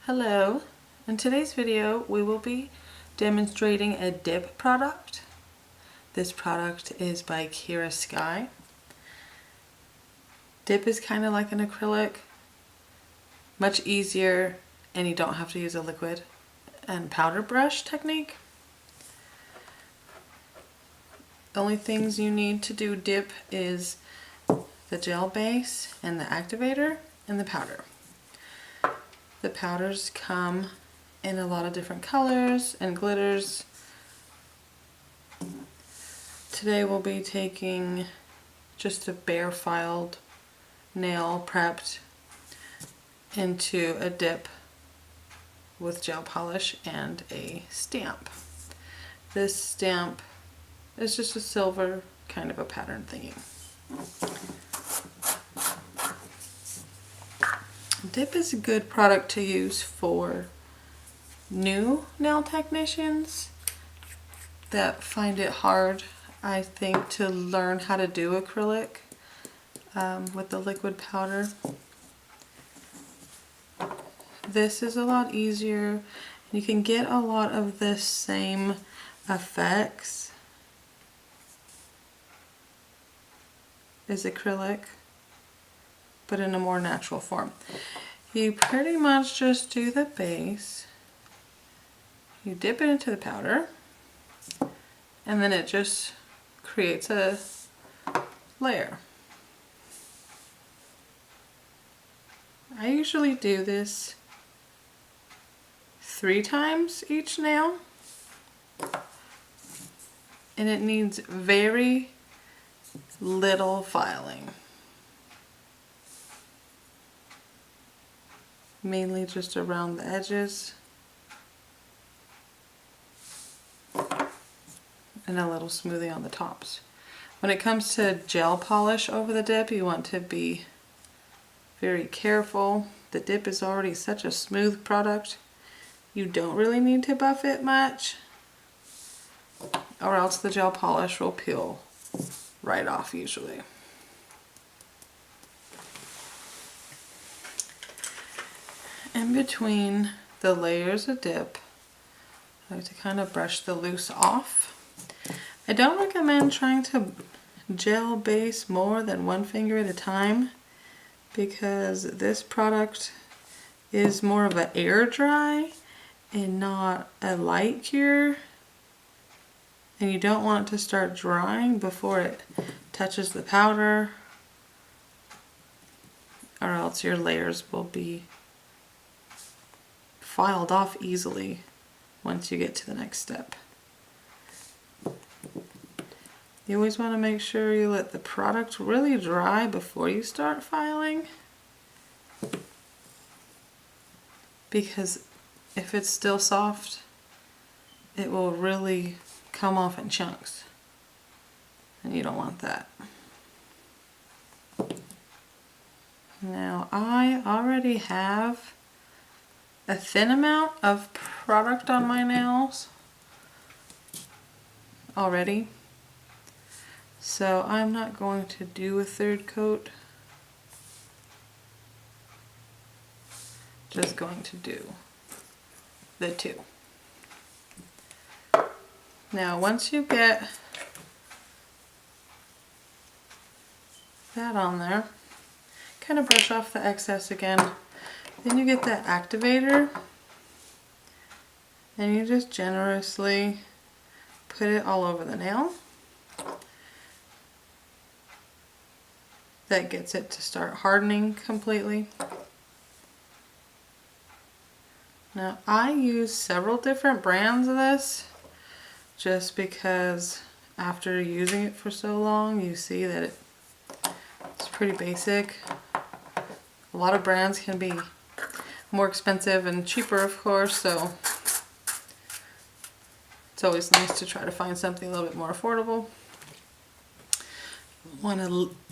Hello, in today's video we will be demonstrating a dip product. This product is by Kira Sky. Dip is kind of like an acrylic, much easier, and you don't have to use a liquid and powder brush technique. The only things you need to do dip is the gel base and the activator and the powder. The powders come in a lot of different colors and glitters. Today we'll be taking just a bare filed nail prepped into a dip with gel polish and a stamp. This stamp is just a silver kind of a pattern thingy. Dip is a good product to use for new nail technicians that find it hard, I think, to learn how to do acrylic with the liquid powder. This is a lot easier. You can get a lot of the same effects as acrylic, but in a more natural form. You pretty much just do the base, you dip it into the powder, and then it just creates a layer. I usually do this 3 times each nail, and it needs very little filing. Mainly just around the edges and a little smoothing on the tops. When it comes to gel polish over the dip, you want to be very careful. The dip is already such a smooth product. You don't really need to buff it much, or else the gel polish will peel right off usually. In between the layers of dip, I like to kind of brush the loose off. I don't recommend trying to gel base more than 1 finger at a time, because this product is more of an air dry and not a light cure, and you don't want it to start drying before it touches the powder, or else your layers will be filed off easily once you get to the next step. You always want to make sure you let the product really dry before you start filing, because if it's still soft, it will really come off in chunks, and you don't want that. Now, I already have a thin amount of product on my nails already, so I'm not going to do a 3rd coat. Just going to do the 2. Now, once you get that on there, kind of brush off the excess again. Then you get the activator, and you just generously put it all over the nail. That gets it to start hardening completely. Now, I use several different brands of this just because after using it for so long, you see that it's pretty basic. A lot of brands can be more expensive and cheaper, of course, so it's always nice to try to find something a little bit more affordable.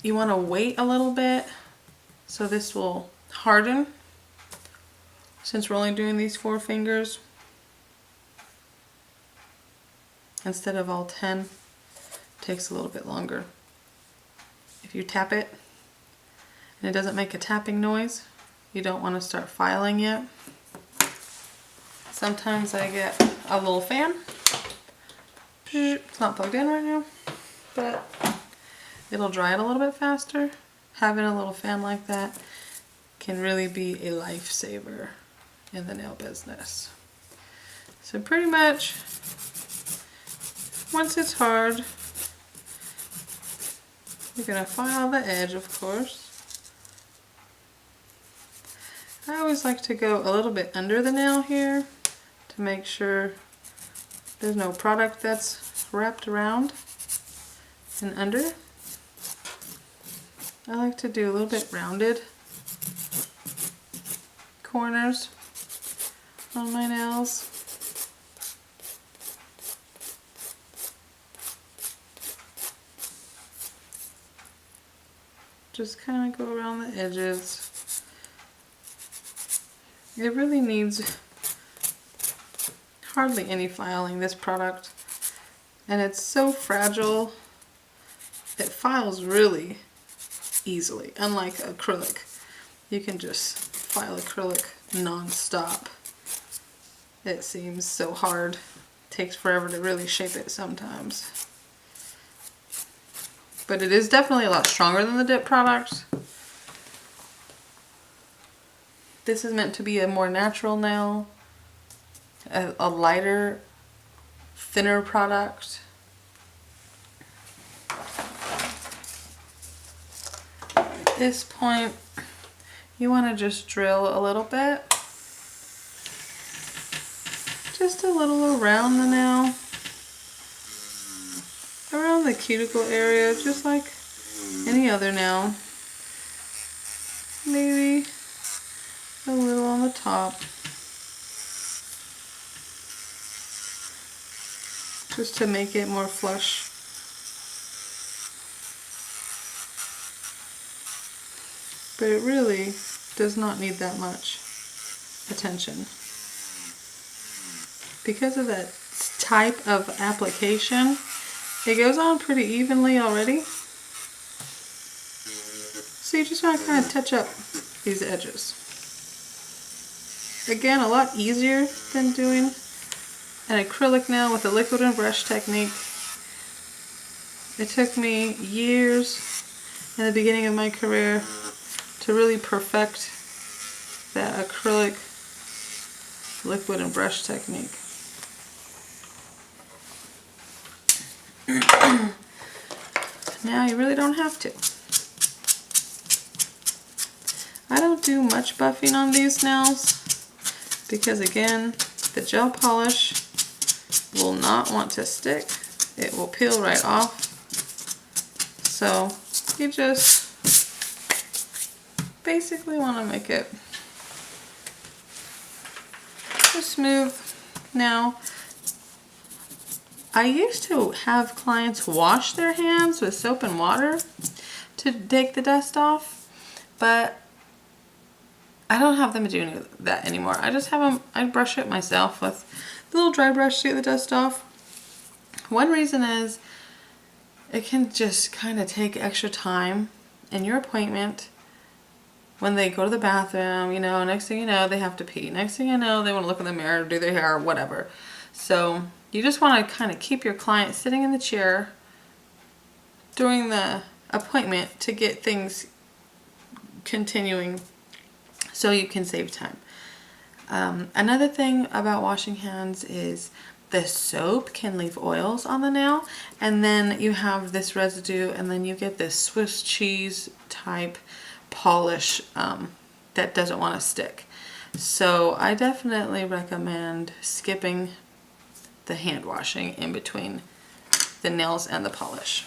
You want to wait a little bit so this will harden. Since we're only doing these 4 fingers instead of all 10, it takes a little bit longer. If you tap it and it doesn't make a tapping noise, you don't want to start filing yet. Sometimes I get a little fan. It's not plugged in right now, but it'll dry it a little bit faster. Having a little fan like that can really be a lifesaver in the nail business. So pretty much, once it's hard, you're gonna file the edge, of course. I always like to go a little bit under the nail here to make sure there's no product that's wrapped around and under. I like to do a little bit rounded corners on my nails. Just kind of go around the edges. It really needs hardly any filing, this product, and it's so fragile. It files really easily, unlike acrylic. You can just file acrylic non-stop. It seems so hard. It takes forever to really shape it sometimes. But it is definitely a lot stronger than the dip product. This is meant to be a more natural nail, a lighter, thinner product. At this point, you want to just drill a little bit. Just a little around the nail. Around the cuticle area, just like any other nail. Maybe a little on the top. Just to make it more flush. But it really does not need that much attention. Because of that type of application, it goes on pretty evenly already. So you just want to kind of touch up these edges. Again, a lot easier than doing an acrylic nail with a liquid and brush technique. It took me years in the beginning of my career to really perfect that acrylic liquid and brush technique. Now you really don't have to. I don't do much buffing on these nails because, again, the gel polish will not want to stick. It will peel right off. So you just basically want to make it just smooth. Now, I used to have clients wash their hands with soap and water to take the dust off, but I don't have them do any of that anymore. I just have them, I brush it myself with the little dry brush to get the dust off. One reason is it can just kind of take extra time in your appointment when they go to the bathroom, you know, next thing you know, they have to pee. Next thing you know, they want to look in the mirror, do their hair, whatever. So you just want to kind of keep your client sitting in the chair during the appointment to get things continuing so you can save time. Another thing about washing hands is the soap can leave oils on the nail, and then you have this residue, and then you get this Swiss cheese type polish that doesn't want to stick. So I definitely recommend skipping the hand washing in between the nails and the polish.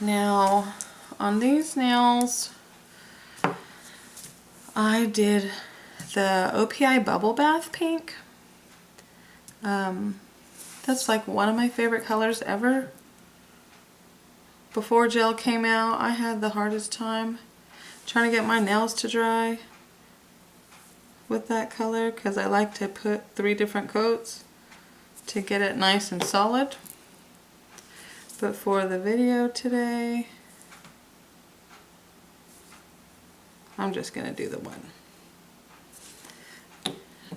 Now on these nails I did the OPI Bubble Bath Pink. That's like one of my favorite colors ever. Before gel came out, I had the hardest time trying to get my nails to dry with that color because I like to put 3 different coats to get it nice and solid. But for the video today, I'm just going to do the one.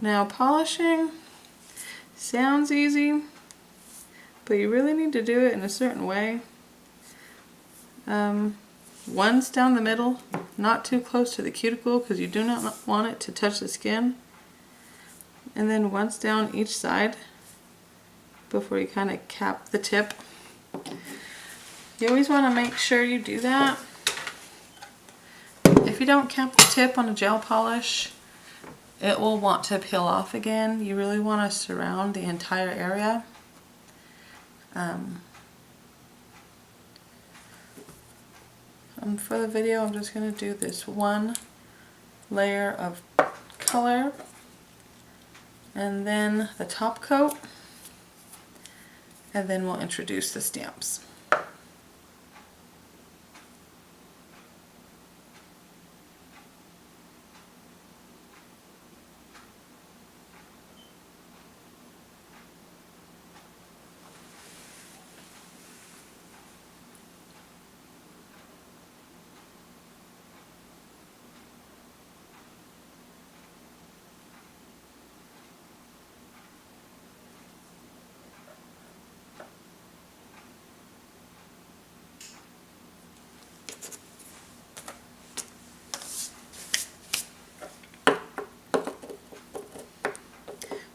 Now polishing sounds easy, but you really need to do it in a certain way. Once down the middle, not too close to the cuticle because you do not want it to touch the skin. And then once down each side before you kind of cap the tip. You always want to make sure you do that. If you don't cap the tip on a gel polish, it will want to peel off again. You really want to surround the entire area. For the video, I'm just going to do this one layer of color and then the top coat, and then we'll introduce the stamps.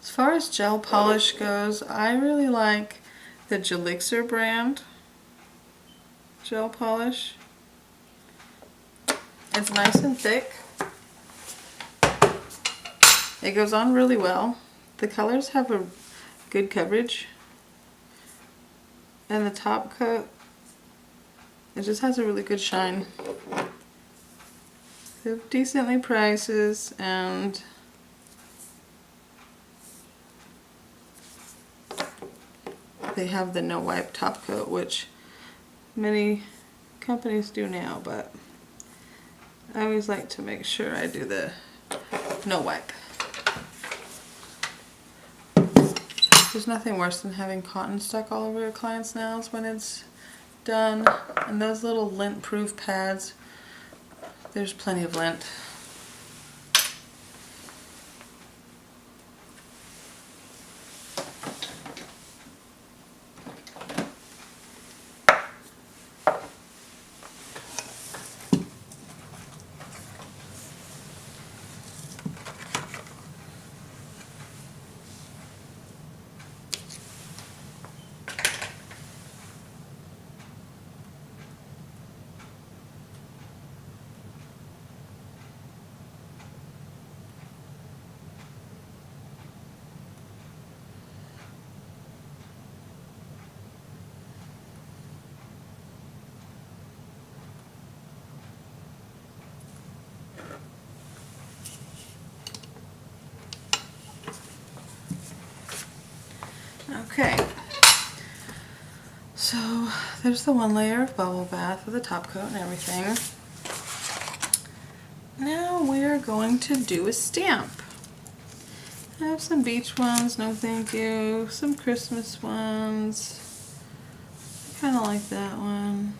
As far as gel polish goes, I really like the Gelixir brand gel polish. It's nice and thick. It goes on really well. The colors have a good coverage. And the top coat, it just has a really good shine. They're decently prices, and they have the no wipe top coat, which many companies do now, but I always like to make sure I do the no wipe. There's nothing worse than having cotton stuck all over your client's nails when it's done. And those little lint-proof pads, there's plenty of lint. Okay, so there's the one layer of bubble bath with the top coat and everything. Now we're going to do a stamp. I have some beach ones, no thank you, some Christmas ones. I kind of like that one.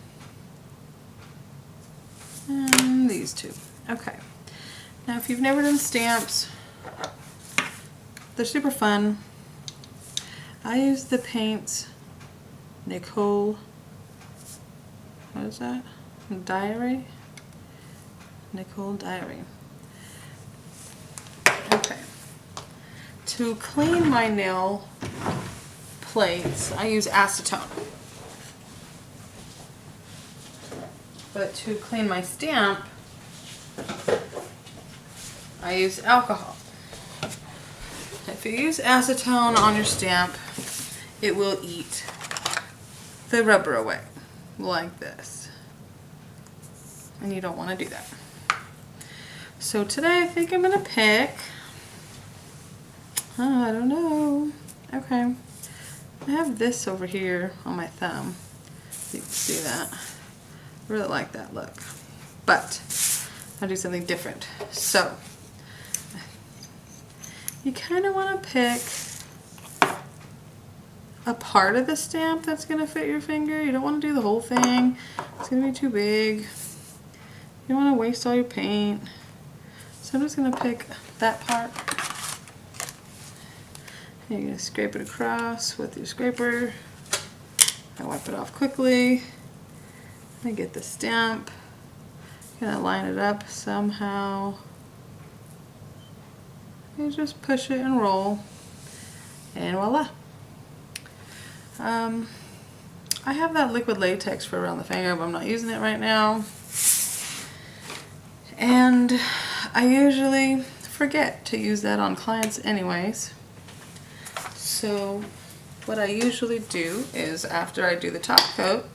And these two. Okay, now if you've never done stamps, they're super fun. I use the paints Nicole, what is that? Diary? Nicole Diary. Okay. To clean my nail plates, I use acetone. But to clean my stamp, I use alcohol. If you use acetone on your stamp, it will eat the rubber away, like this. And you don't want to do that. So today I think I'm going to pick, I don't know. Okay. I have this over here on my thumb. You can see that. I really like that look. But I'll do something different. So you kind of want to pick a part of the stamp that's going to fit your finger. You don't want to do the whole thing. It's going to be too big. You don't want to waste all your paint. So I'm just going to pick that part. You're going to scrape it across with your scraper. I wipe it off quickly. I get the stamp. I'm going to line it up somehow. You just push it and roll. And voila. I have that liquid latex for around the finger, but I'm not using it right now. And I usually forget to use that on clients anyways. So what I usually do is after I do the top coat,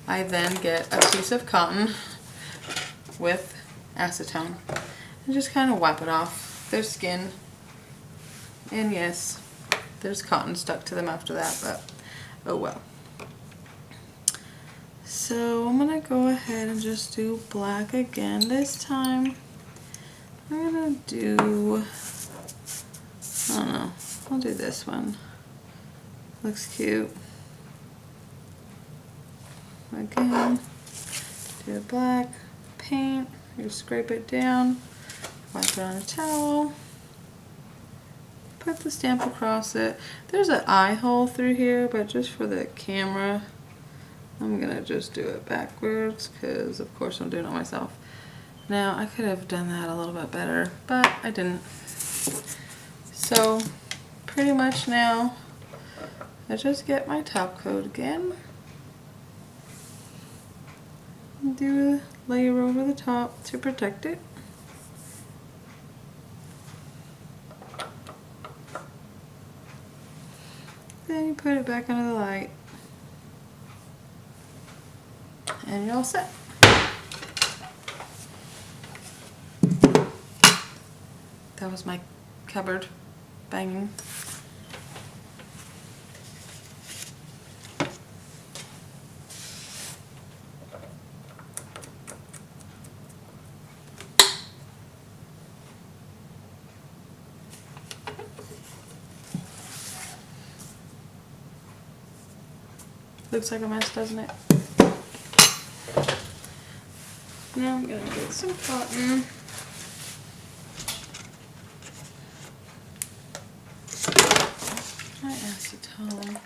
I then get a piece of cotton with acetone and just kind of wipe it off their skin. And yes, there's cotton stuck to them after that, but oh well. So I'm gonna go ahead and just do black again. This time I'm gonna do, I don't know, I'll do this one. Looks cute. Again, do the black, paint, you scrape it down, wipe it on a towel, put the stamp across it. There's an eye hole through here, but just for the camera, I'm gonna just do it backwards because of course I'm doing it myself. Now I could have done that a little bit better, but I didn't. So pretty much now I just get my top coat again and do a layer over the top to protect it. Then you put it back under the light and you're all set. That was my cupboard banging. Looks like a mess, doesn't it? Now I'm gonna get some cotton. My acetone.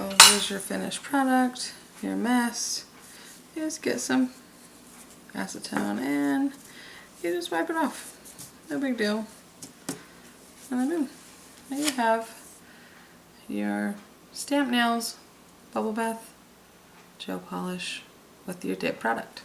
Oh, here's your finished product, your mess. You just get some acetone and you just wipe it off. No big deal. And then boom. There you have your stamp nails, bubble bath, gel polish with your dip product.